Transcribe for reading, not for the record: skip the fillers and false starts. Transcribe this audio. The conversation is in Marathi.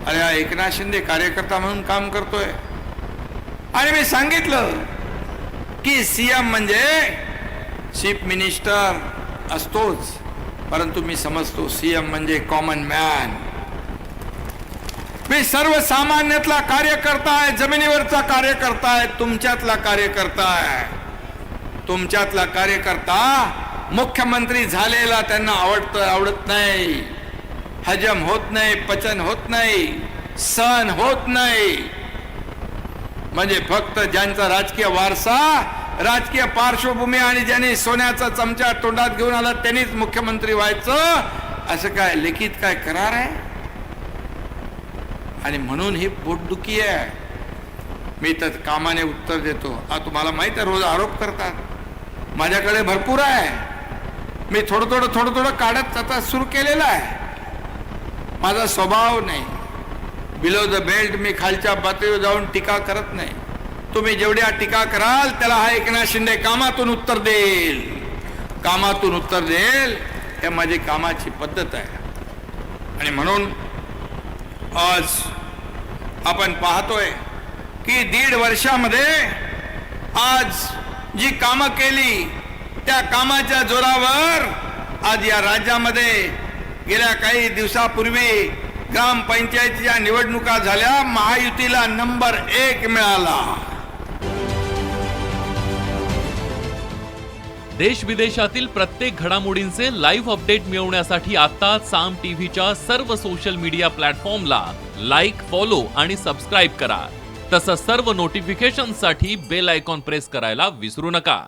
अरे हा एकनाथ शिंदे कार्यकर्ता म्हणून काम करतोय आणि मी सांगितलं की सीएम म्हणजे चीफ मिनिस्टर असतोच, परंतु मी समजतो सीएम म्हणजे कॉमन मॅन. मी सर्वसामान्यातला कार्यकर्ता आहे, जमिनीवरचा कार्यकर्ता आहे, तुमच्यातला कार्यकर्ता आहे. तुमच्यातला कार्यकर्ता मुख्यमंत्री झालेला त्यांना आवडत नाही, हजम होत नाही, पचन होत नाही, सहन होत नाही. म्हणजे फक्त ज्यांचा राजकीय वारसा, राजकीय पार्श्वभूमी आणि ज्यांनी सोन्याचा चमचा तोंडात घेऊन आला त्यांनीच मुख्यमंत्री व्हायचं, असं काय लिखित काय करार आहे? आणि म्हणून ही पोटदुखी आहे. मी तर कामाने उत्तर देतो. तुम्हाला माहित आहे, रोज आरोप करतात, माझ्याकडे भरपूर आहे, मी थोडं थोडं काढत आता सुरू केलेलं आहे. माझा स्वभाव नाही, बिलो द बेल्ट मी खालच्या पातळीवर जाऊन टीका करत नाही. तुम्ही जेवढ्या टीका कराल त्याला हा एकनाथ शिंदे कामातून उत्तर देईल, कामातून उत्तर देईल. हे माझी कामाची पद्धत आहे. आणि म्हणून आज आपण पाहतोय की 1.5 वर्षामध्ये आज जी कामं केली त्या कामाच्या जोरावर आज या राज्यामध्ये गेल्या काही दिवसापूर्वी ग्रामपंचायतीच्या निवडणुका झाल्या, महायुतीला नंबर 1 मिळाला. देश विदेशातील प्रत्येक घडामोडींचे लाईव्ह अपडेट मिळवण्यासाठी आता साम टीव्हीच्या सर्व सोशल मीडिया प्लॅटफॉर्मला लाईक, फॉलो आणि सबस्क्राईब करा. तसंच सर्व नोटिफिकेशनसाठी बेल आयकॉन प्रेस करायला विसरू नका.